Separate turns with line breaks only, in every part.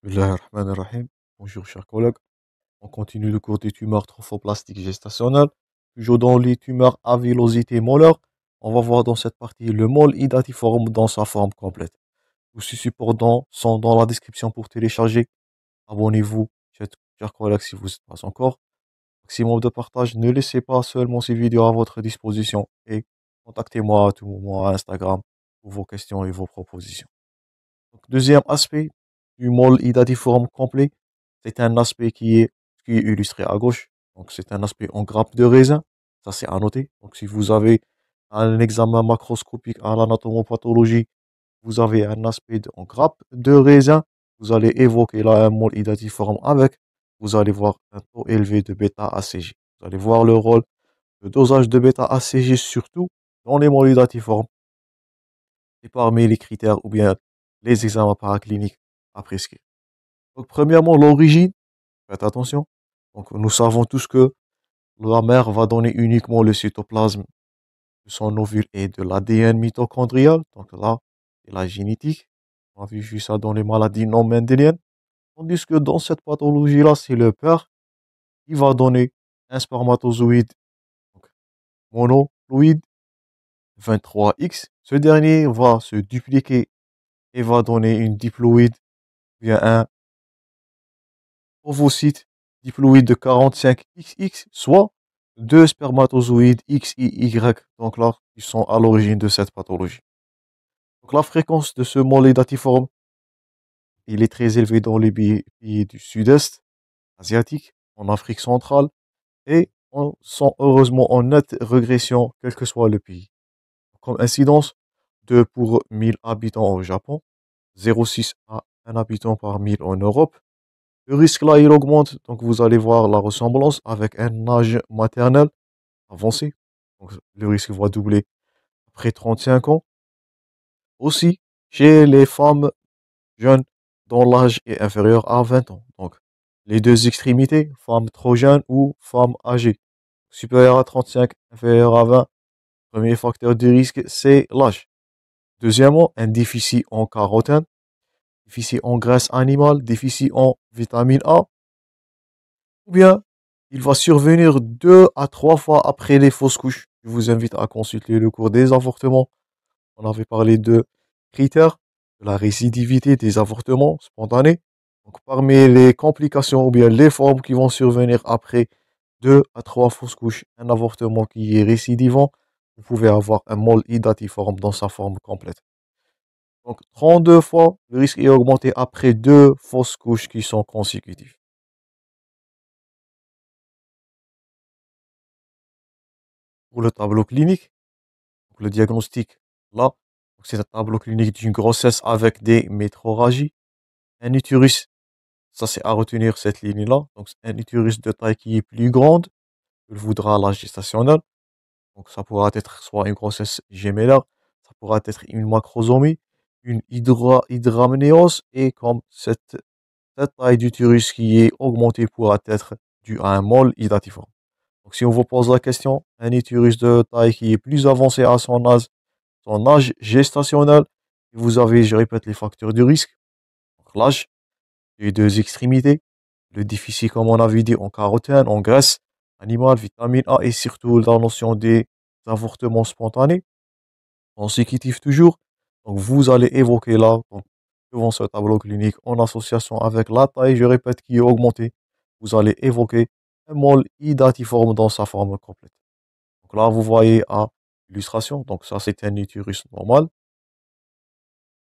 Bismillahirrahmanirrahim. Bonjour chers collègues. On continue le cours des tumeurs trophoplastiques gestationnelles. Toujours dans les tumeurs à villosité molaire. On va voir dans cette partie le mole idatiforme dans sa forme complète. Tous ces supports sont dans la description pour télécharger. Abonnez-vous, chers collègues, si vous n'êtes pas encore. Maximum de partage. Ne laissez pas seulement ces vidéos à votre disposition et contactez-moi à tout moment à Instagram pour vos questions et vos propositions. Donc, deuxième aspect du mole idatiforme complet, c'est un aspect qui est illustré à gauche. Donc, c'est un aspect en grappe de raisin. Ça, c'est à noter. Donc, si vous avez un examen macroscopique à l'anatomopathologie, vous avez un aspect en grappe de raisin. Vous allez évoquer là un mole idatiforme avec. Vous allez voir un taux élevé de bêta-ACG. Vous allez voir le rôle, le dosage de bêta-ACG surtout dans les moles idatiformes. Et parmi les critères ou bien les examens paracliniques à prescrire. Donc, premièrement, l'origine, faites attention. Donc, nous savons tous que la mère va donner uniquement le cytoplasme de son ovule et de l'ADN mitochondrial. Donc là, c'est la génétique. On a vu ça dans les maladies non mendéliennes. Tandis que dans cette pathologie-là, c'est le père qui va donner un spermatozoïde donc, monoploïde 23X. Ce dernier va se dupliquer et va donner une diploïde via un ovocyte diploïde de 45XX, soit deux spermatozoïdes X et Y, donc là, qui sont à l'origine de cette pathologie. Donc la fréquence de ce mole datiforme, il est très élevé dans les pays du sud-est asiatique, en Afrique centrale, et on sont heureusement en nette régression, quel que soit le pays. Comme incidence, 2 pour 1000 habitants au Japon, 0,6 à 1 habitant par 1000 en Europe. Le risque là, il augmente, donc vous allez voir la ressemblance avec un âge maternel avancé. Donc le risque va doubler après 35 ans. Aussi, chez les femmes jeunes dont l'âge est inférieur à 20 ans. Donc les deux extrémités, femmes trop jeunes ou femmes âgées. Supérieur à 35, inférieur à 20. Premier facteur de risque, c'est l'âge. Deuxièmement, un déficit en carotène, déficit en graisse animale, déficit en vitamine A, ou bien il va survenir 2 à 3 fois après les fausses couches. Je vous invite à consulter le cours des avortements. On avait parlé de critères, de la récidivité des avortements spontanés. Donc, parmi les complications ou bien les formes qui vont survenir après 2 à 3 fausses couches, un avortement qui est récidivant, vous pouvez avoir un mole idatiforme dans sa forme complète. Donc, 32 fois, le risque est augmenté après 2 fausses couches qui sont consécutives. Pour le tableau clinique, donc le diagnostic, là, c'est un tableau clinique d'une grossesse avec des métrorragies, un utérus, ça c'est à retenir cette ligne-là, donc c'est un utérus de taille qui est plus grande que le voudra la gestationnelle, donc ça pourra être soit une grossesse gémellaire, ça pourra être une macrosomie, une hydramnios, et comme cette taille d'utérus qui est augmentée pourra être due à un mole idatiforme. Donc si on vous pose la question, un utérus de taille qui est plus avancé à son âge gestationnel, vous avez, je répète, les facteurs de risque, donc l'âge, les deux extrémités, le déficit, comme on avait dit, en carotène, en graisse animale, vitamine A, et surtout la notion des avortements spontanés, consécutifs toujours. Donc vous allez évoquer là, donc, devant ce tableau clinique, en association avec la taille, je répète, qui est augmentée, vous allez évoquer un mole idatiforme dans sa forme complète. Donc là, vous voyez à l'illustration, donc ça c'est un utérus normal.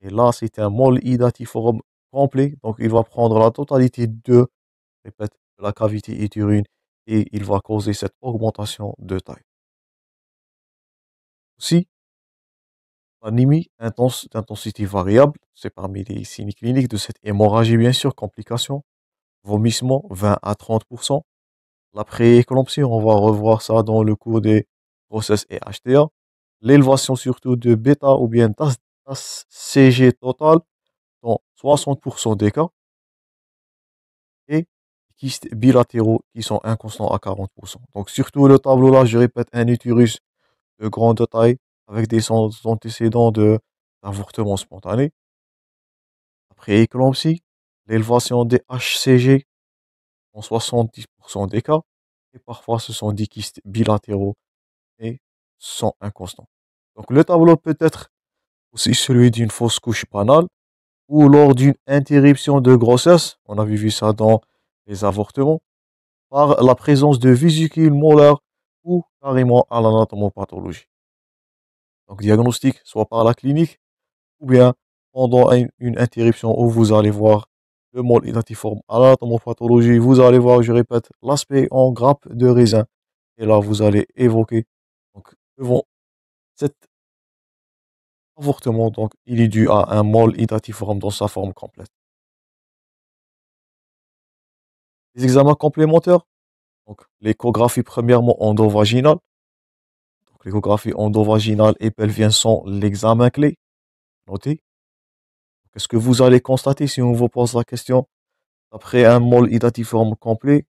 Et là, c'est un mole idatiforme complet. Donc, il va prendre la totalité répète, de la cavité utérine et il va causer cette augmentation de taille. Aussi, l'anémie intense d'intensité variable, c'est parmi les signes cliniques de cette hémorragie, bien sûr, complications, vomissement 20 à 30%. La prééclampsie, on va revoir ça dans le cours des grossesses et HTA. L'élévation surtout de bêta ou bien CG total dans 60% des cas. Et kystes bilatéraux qui sont inconstants à 40%. Donc surtout le tableau là, je répète, un utérus de grande taille avec des antécédents d'avortement spontané. Après éclampsie, l'élévation des HCG en 70% des cas, et parfois ce sont des kystes bilatéraux et sont inconstants. Donc le tableau peut être aussi celui d'une fausse couche banale ou lors d'une interruption de grossesse, on a vu ça dans les avortements, par la présence de vésicules molaires ou carrément à l'anatomopathologie. Donc diagnostic soit par la clinique ou bien pendant une interruption où vous allez voir le mol identiforme à l'anatomopathologie, vous allez voir, je répète, l'aspect en grappe de raisin. Et là, vous allez évoquer donc, devant cet avortement, donc il est dû à un mol identiforme dans sa forme complète. Les examens complémentaires, donc l'échographie premièrement endovaginale. Donc l'échographie endovaginale et pelvienne sont l'examen clé. Notez. Qu'est-ce que vous allez constater si on vous pose la question après un mol identiforme complet?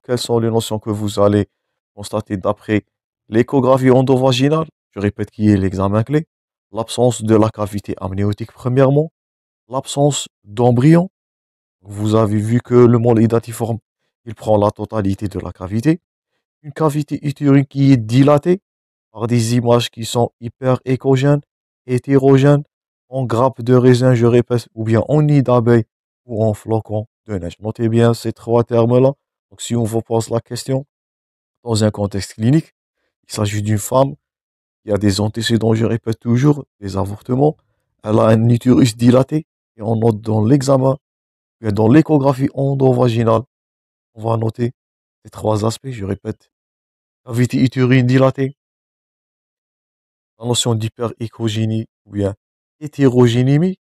Quelles sont les notions que vous allez constater d'après l'échographie endovaginale? Je répète qui est l'examen clé. L'absence de la cavité amniotique premièrement. L'absence d'embryon. Vous avez vu que le mol identiforme, il prend la totalité de la cavité. Une cavité utérine qui est dilatée par des images qui sont hyper échogènes, hétérogènes, en grappe de raisin, je répète, ou bien en nid d'abeille ou en flocon de neige. Notez bien ces trois termes-là. Donc, si on vous pose la question dans un contexte clinique, il s'agit d'une femme qui a des antécédents, je répète toujours, des avortements. Elle a un utérus dilaté et on note dans l'examen, bien dans l'échographie endovaginale, on va noter ces trois aspects, je répète, cavité utérine dilatée, la notion d'hyperéchogénie ou bien hétérogénémie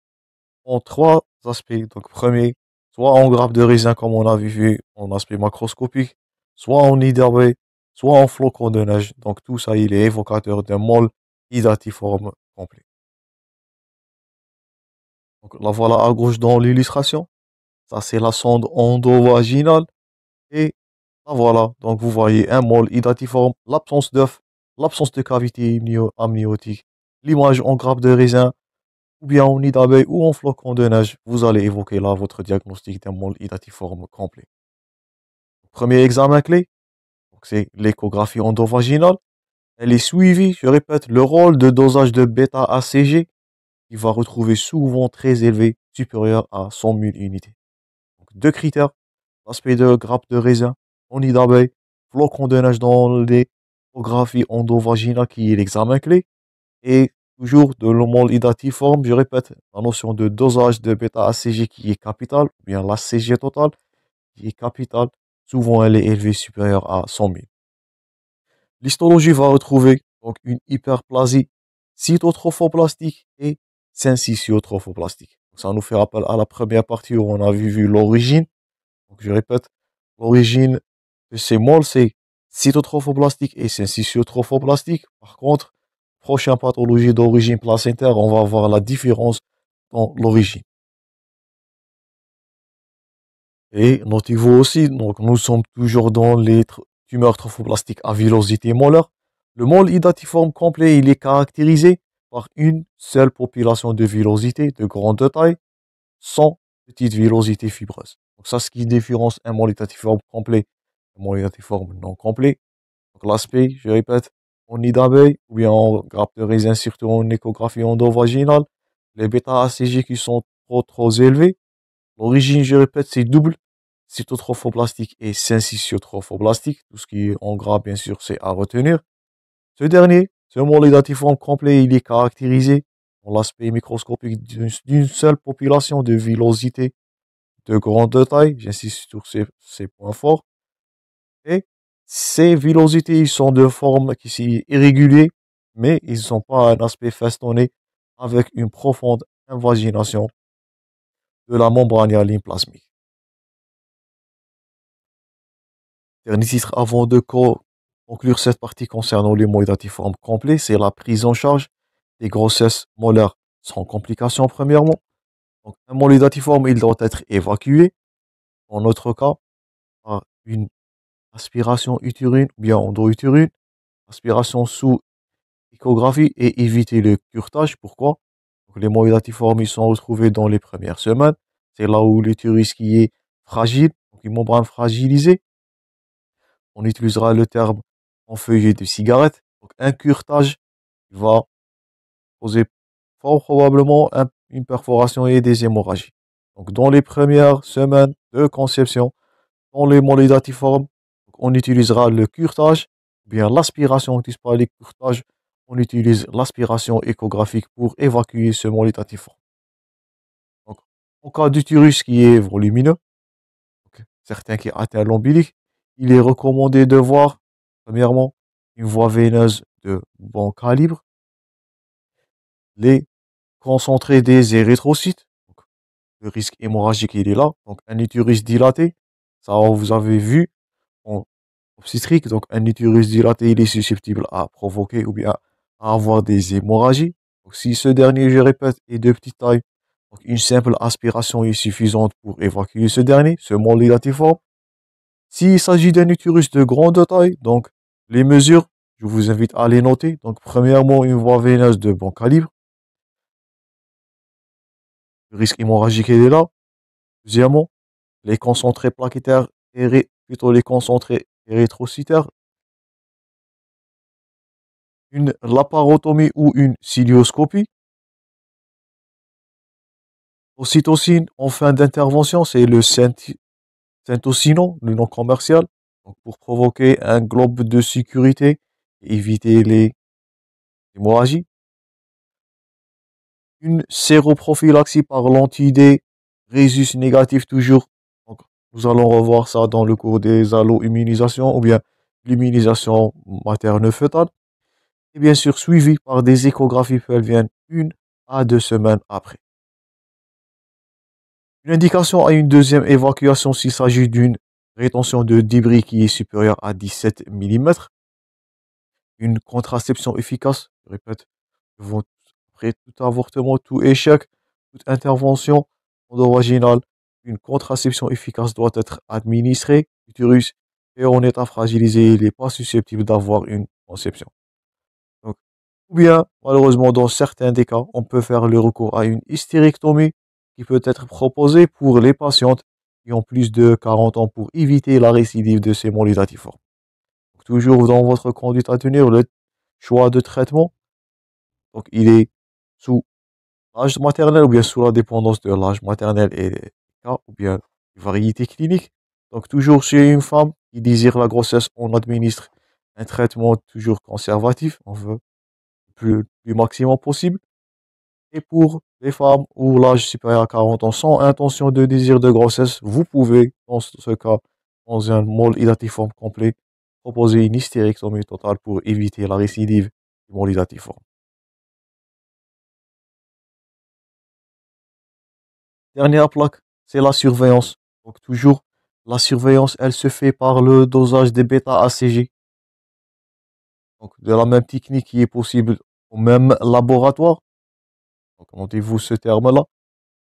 en trois aspects. Donc, premier, soit en grappe de raisin, comme on avait vu en aspect macroscopique, soit en nid d'abeille, soit en flocon de neige. Donc, tout ça, il est évocateur d'un mol idatiforme complet. Donc, la voilà à gauche dans l'illustration. Ça, c'est la sonde endovaginale. Et la voilà. Donc, vous voyez un mol idatiforme, l'absence d'œuf, l'absence de cavité amniotique, l'image en grappe de raisin, ou bien en nid d'abeille ou en flocon de neige, vous allez évoquer là votre diagnostic d'un mol idatiforme complet. Premier examen clé, c'est l'échographie endovaginale. Elle est suivie, je répète, le rôle de dosage de bêta-ACG qui va retrouver souvent très élevé, supérieur à 100 000 unités. Donc, deux critères, l'aspect de grappe de raisin, en nid d'abeille, flocon de neige dans l'échographie endovaginale qui est l'examen clé. Et toujours de l'homole idatiforme, je répète, la notion de dosage de bêta-ACG qui est capitale, ou bien l'ACG total qui est capitale, souvent elle est élevée supérieure à 100 000. L'histologie va retrouver donc une hyperplasie cytotrophoblastique et syncytiotrophoblastique. Ça nous fait appel à la première partie où on a vu l'origine. Donc je répète, l'origine de ces moles, c'est cytotrophoblastique et syncytiotrophoblastique. Par contre, prochaine pathologie d'origine placentaire, on va voir la différence dans l'origine. Et notez-vous aussi, donc nous sommes toujours dans les tumeurs trophoblastiques à villosité molaire. Le mole idatiforme complet, il est caractérisé par une seule population de villosité de grande taille, sans petite villosité fibreuse. Donc ça, ce qui différencie un mole idatiforme complet, un mole idatiforme non complet. Donc l'aspect, je répète, en nid d'abeille ou bien en grappe de raisin, surtout en échographie endovaginale, les bêta-ACG qui sont trop élevés. L'origine, je répète, c'est double, cytotrophoblastique et syncytiotrophoblastique. Tout ce qui est en gras, bien sûr, c'est à retenir. Ce dernier, ce mot idatiforme complet, il est caractérisé dans l'aspect microscopique d'une seule population de villosité de grande taille. J'insiste sur ces points forts. Et ces villosités, ils sont de forme qui sont irréguliers, mais ils n'ont pas un aspect festonné avec une profonde invagination de la membrane hyaline plasmique. Dernier titre avant de conclure cette partie concernant les mots datiformes complets, c'est la prise en charge des grossesses molaires sans complications premièrement. Donc, un mot datiforme, il doit être évacué, en notre cas, par une aspiration utérine ou bien endo-utérine, aspiration sous échographie et éviter le curetage. Pourquoi? Donc, les mots datiformes, ils sont retrouvés dans les premières semaines. c'est là où l'utérus qui est fragile, donc une membrane fragilisée. On utilisera le terme en feuillet de cigarette. Donc un curetage va causer fort probablement une perforation et des hémorragies. Donc dans les premières semaines de conception, dans les molidatiformes, on utilisera le curetage, ou bien l'aspiration, on n'utilise pas les curetages, on utilise l'aspiration échographique pour évacuer ce molidatiforme. Donc, en cas d'utérus qui est volumineux, donc, certains qui atteignent l'ombilic, il est recommandé de voir, premièrement, une voie veineuse de bon calibre, les concentrés des érythrocytes. Donc, le risque hémorragique, il est là. Donc, un utérus dilaté, ça, vous avez vu en obstétrique. Donc, un utérus dilaté, il est susceptible à provoquer ou bien à avoir des hémorragies. Donc, si ce dernier, je répète, est de petite taille, donc une simple aspiration est suffisante pour évacuer ce dernier, ce molidatiforme. S'il s'agit d'un utérus de grande taille, donc les mesures, je vous invite à les noter. Donc, premièrement, une voie veineuse de bon calibre. Le risque hémorragique est là. Deuxièmement, les concentrés plaquettaires, plutôt les concentrés érythrocytaires. Une laparotomie ou une cilioscopie. Ocytocine en fin d'intervention, c'est le syntocinon, le nom commercial, donc pour provoquer un globe de sécurité et éviter les hémorragies. Une séroprophylaxie par l'anti-D, rhésus négatif toujours. Donc, nous allons revoir ça dans le cours des allo-immunisations ou bien l'immunisation materne-fœtale. Et bien sûr, suivi par des échographies pelviennes 1 à 2 semaines après. Une indication à une deuxième évacuation s'il s'agit d'une rétention de débris qui est supérieure à 17 mm. Une contraception efficace, je répète, après tout avortement, tout échec, toute intervention endovaginale, une contraception efficace doit être administrée. L'utérus est en état fragilisé, il n'est pas susceptible d'avoir une conception. Donc, ou bien, malheureusement, dans certains des cas, on peut faire le recours à une hystérectomie qui peut être proposée pour les patientes qui ont plus de 40 ans pour éviter la récidive de ces molidatiformes. Donc, toujours dans votre conduite à tenir, le choix de traitement, donc il est sous l'âge maternel ou bien sous la dépendance de l'âge maternel et des cas, ou bien variété clinique. Donc, toujours chez une femme qui désire la grossesse, on administre un traitement toujours conservatif. On veut plus maximum possible. Et pour les femmes où l'âge supérieur à 40 ans sans intention de désir de grossesse, vous pouvez, dans ce cas, dans un mol idatiforme complet, proposer une hystérectomie totale pour éviter la récidive du mol idatiforme. Dernière plaque, c'est la surveillance. Donc toujours, la surveillance, elle se fait par le dosage des bêta-ACG. Donc de la même technique qui est possible au même laboratoire. Donc notez-vous ce terme-là.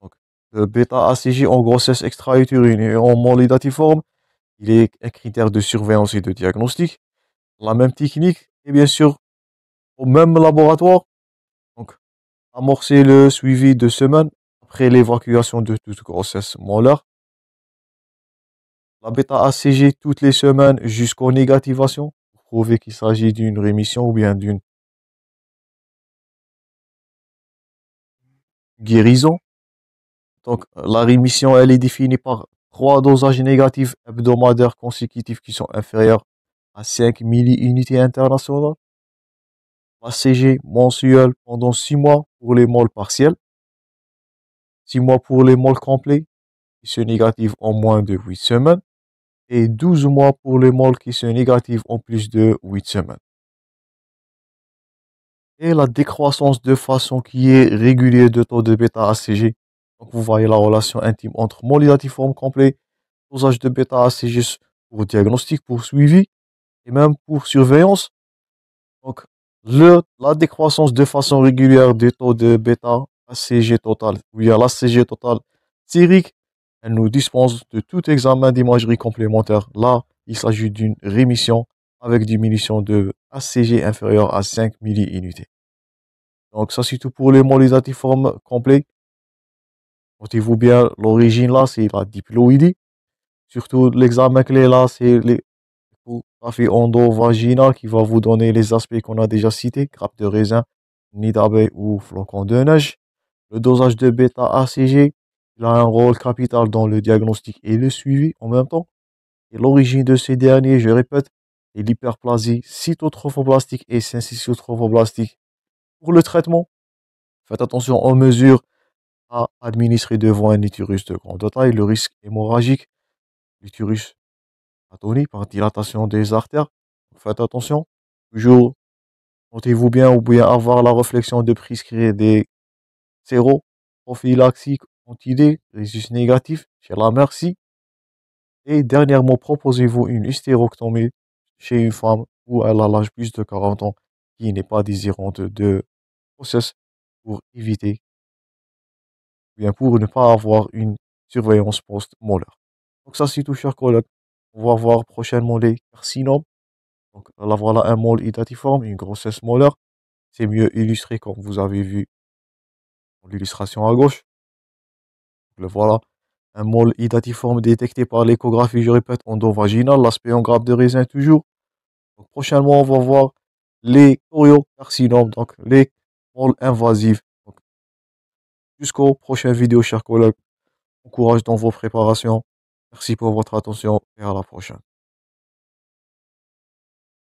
Donc, le bêta-ACG en grossesse extra-utérine et en molidatiforme, il est un critère de surveillance et de diagnostic. La même technique et bien sûr au même laboratoire. Donc, amorcer le suivi de semaines après l'évacuation de toute grossesse molaire. La bêta-ACG toutes les semaines jusqu'aux négativations pour prouver qu'il s'agit d'une rémission ou bien d'une guérison. Donc, la rémission, elle est définie par 3 dosages négatifs hebdomadaires consécutifs qui sont inférieurs à 5 milliunités internationales. ACG mensuel pendant 6 mois pour les moles partiels, 6 mois pour les moles complets qui se négativent en moins de 8 semaines et 12 mois pour les moles qui se négativent en plus de 8 semaines. Et la décroissance de façon qui est régulière de taux de bêta-ACG. Donc vous voyez la relation intime entre molidatiforme complet, dosage de bêta-ACG pour diagnostic, pour suivi et même pour surveillance. Donc la décroissance de façon régulière des taux de bêta-ACG total, ou bien l'ACG total sérique, elle nous dispense de tout examen d'imagerie complémentaire. Là, il s'agit d'une rémission avec diminution de ACG inférieure à 5 milliunités. Donc ça c'est tout pour les molidatiformes complets. Notez-vous bien, l'origine là, c'est la diploïdie. Surtout, l'examen clé là, c'est l'échographie endo-vaginale qui va vous donner les aspects qu'on a déjà cités, grappe de raisin, nid d'abeille ou flocon de neige. Le dosage de bêta-ACG, il a un rôle capital dans le diagnostic et le suivi en même temps. Et l'origine de ces derniers, je répète, est l'hyperplasie cytotrophoblastique et syncytiotrophoblastique. Pour le traitement, faites attention aux mesures à administrer devant un utérus de grande taille, le risque hémorragique, l'utérus atonie par dilatation des artères. Faites attention. Toujours, notez-vous bien ou bien avoir la réflexion de prescrire des séroprophylaxiques anti-D, résus négatif chez la mère si. Et dernièrement, proposez-vous une hystérectomie chez une femme où elle a l'âge plus de 40 ans qui n'est pas désirante de grossesse pour éviter, bien pour ne pas avoir une surveillance post-molaire. Donc ça, c'est tout, chers collègues. On va voir prochainement les carcinomes. Donc là, voilà un môle idatiforme, une grossesse molaire. C'est mieux illustré comme vous avez vu dans l'illustration à gauche. Le voilà. Un môle idatiforme détecté par l'échographie, je répète, endovaginal, l'aspect en grappe de raisin toujours. Donc prochainement, on va voir les choriocarcinomes, donc les môles invasifs. Donc, jusqu'aux prochaines vidéos, chers collègues. Bon courage dans vos préparations. Merci pour votre attention et à la prochaine.